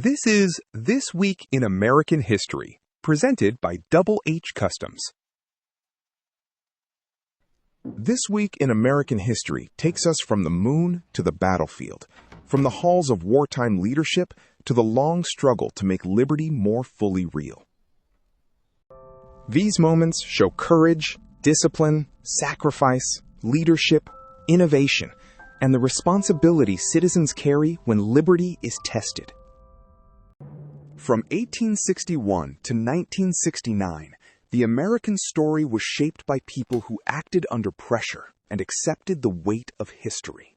This is This Week in American History, presented by Double H Customs. This Week in American History takes us from the moon to the battlefield, from the halls of wartime leadership to the long struggle to make liberty more fully real. These moments show courage, discipline, sacrifice, leadership, innovation, and the responsibility citizens carry when liberty is tested. From 1861 to 1969, the American story was shaped by people who acted under pressure and accepted the weight of history.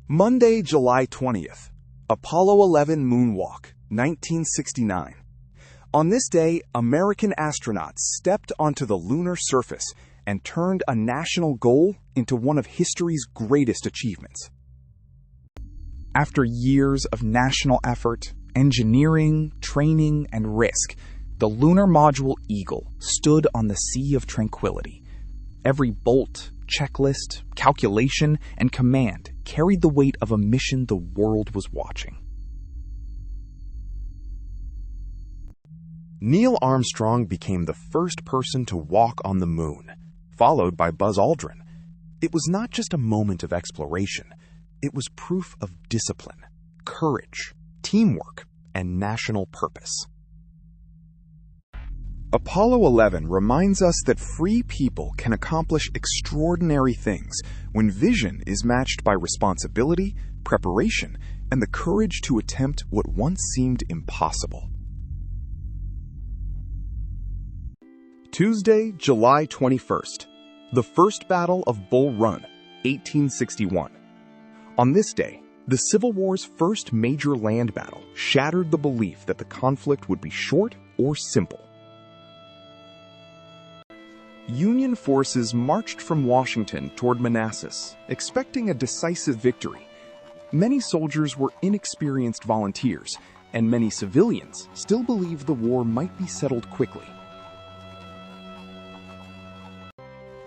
Monday, July 20th, Apollo 11 Moonwalk, 1969. On this day, American astronauts stepped onto the lunar surface and turned a national goal into one of history's greatest achievements. After years of national effort, engineering, training, and risk, the lunar module Eagle stood on the sea of tranquility. Every bolt, checklist, calculation, and command carried the weight of a mission the world was watching. Neil Armstrong became the first person to walk on the moon, followed by Buzz Aldrin. It was not just a moment of exploration. It was proof of discipline, courage, teamwork, and national purpose. Apollo 11 reminds us that free people can accomplish extraordinary things when vision is matched by responsibility, preparation, and the courage to attempt what once seemed impossible. Tuesday, July 21st, the First Battle of Bull Run, 1861. On this day, the Civil War's first major land battle shattered the belief that the conflict would be short or simple. Union forces marched from Washington toward Manassas, expecting a decisive victory. Many soldiers were inexperienced volunteers, and many civilians still believed the war might be settled quickly.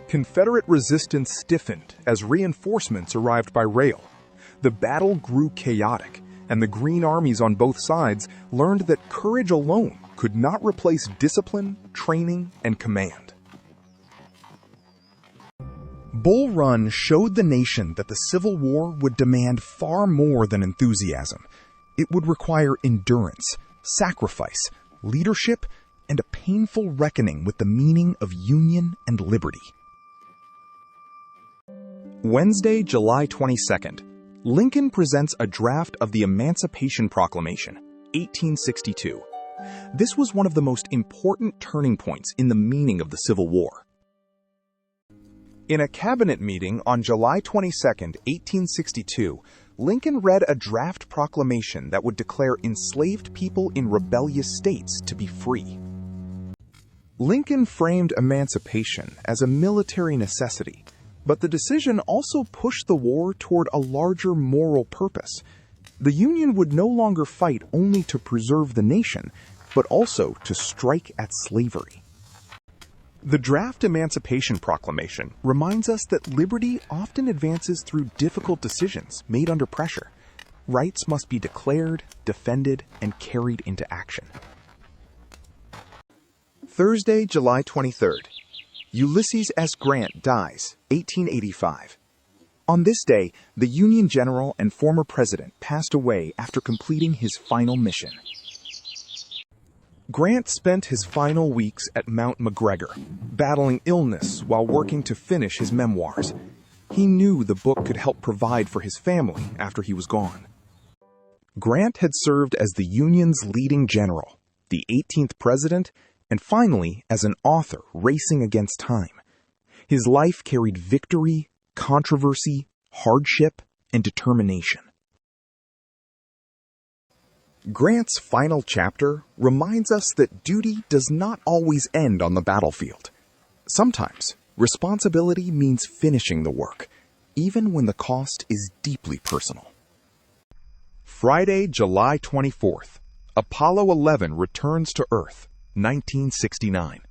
Confederate resistance stiffened as reinforcements arrived by rail. The battle grew chaotic, and the Green armies on both sides learned that courage alone could not replace discipline, training, and command. Bull Run showed the nation that the Civil War would demand far more than enthusiasm. It would require endurance, sacrifice, leadership, and a painful reckoning with the meaning of union and liberty. Wednesday, July 22nd, Lincoln presents a draft of the Emancipation Proclamation, 1862. This was one of the most important turning points in the meaning of the Civil War. In a cabinet meeting on July 22, 1862, Lincoln read a draft proclamation that would declare enslaved people in rebellious states to be free. Lincoln framed emancipation as a military necessity, but the decision also pushed the war toward a larger moral purpose. The Union would no longer fight only to preserve the nation, but also to strike at slavery. The draft Emancipation Proclamation reminds us that liberty often advances through difficult decisions made under pressure. Rights must be declared, defended, and carried into action. Thursday, July 23rd. Ulysses S. Grant dies, 1885. On this day, the Union general and former president passed away after completing his final mission. Grant spent his final weeks at Mount McGregor, battling illness while working to finish his memoirs. He knew the book could help provide for his family after he was gone. Grant had served as the Union's leading general, the 18th president, and finally as an author racing against time. His life carried victory, controversy, hardship, and determination. Grant's final chapter reminds us that duty does not always end on the battlefield. Sometimes, responsibility means finishing the work, even when the cost is deeply personal. Friday, July 24th, Apollo 11 returns to Earth, 1969.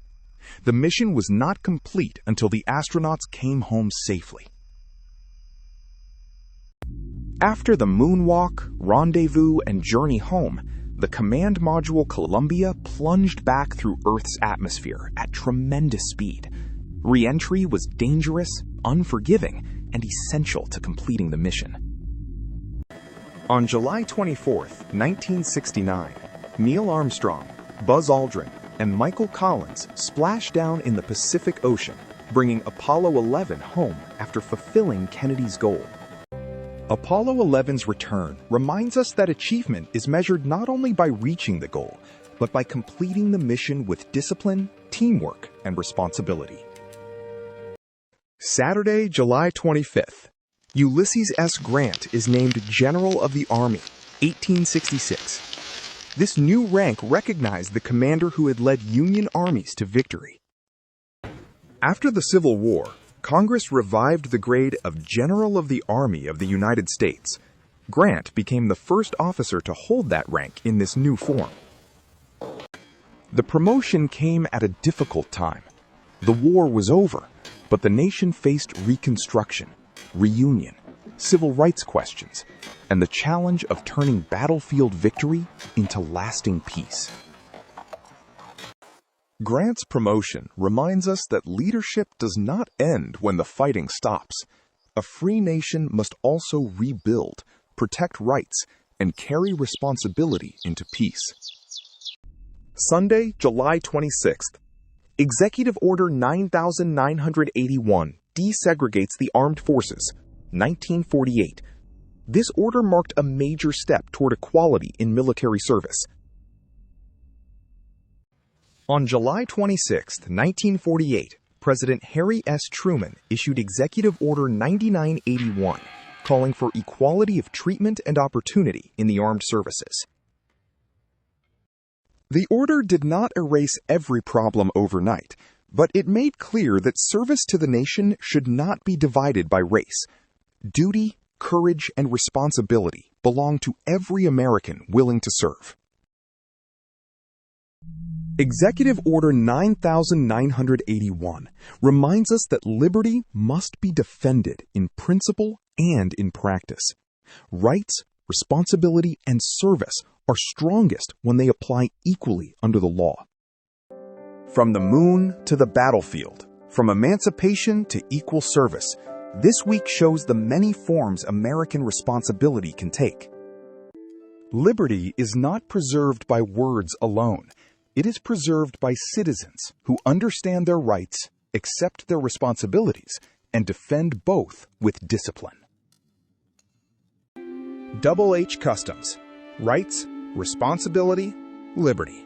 The mission was not complete until the astronauts came home safely. After the moonwalk, rendezvous, and journey home, the command module Columbia plunged back through Earth's atmosphere at tremendous speed. Re-entry was dangerous, unforgiving, and essential to completing the mission. On July 24, 1969, Neil Armstrong, Buzz Aldrin, and Michael Collins splashed down in the Pacific Ocean, bringing Apollo 11 home after fulfilling Kennedy's goal. Apollo 11's return reminds us that achievement is measured not only by reaching the goal, but by completing the mission with discipline, teamwork, and responsibility. Saturday, July 25th. Ulysses S. Grant is named General of the Army, 1866. This new rank recognized the commander who had led Union armies to victory. After the Civil War, Congress revived the grade of General of the Army of the United States. Grant became the first officer to hold that rank in this new form. The promotion came at a difficult time. The war was over, but the nation faced reconstruction, reunion, civil rights questions, and the challenge of turning battlefield victory into lasting peace. Grant's promotion reminds us that leadership does not end when the fighting stops. A free nation must also rebuild, protect rights, and carry responsibility into peace. Sunday, July 26th. Executive Order 9981 desegregates the armed forces, 1948. This order marked a major step toward equality in military service. On July 26, 1948, President Harry S. Truman issued Executive Order 9981, calling for equality of treatment and opportunity in the armed services. The order did not erase every problem overnight, but it made clear that service to the nation should not be divided by race. Duty, courage, and responsibility belong to every American willing to serve. Executive Order 9981 reminds us that liberty must be defended in principle and in practice. Rights, responsibility, and service are strongest when they apply equally under the law. From the moon to the battlefield, from emancipation to equal service, this week shows the many forms American responsibility can take. Liberty is not preserved by words alone. It is preserved by citizens who understand their rights, accept their responsibilities, and defend both with discipline. Double H Customs. Rights, responsibility, liberty.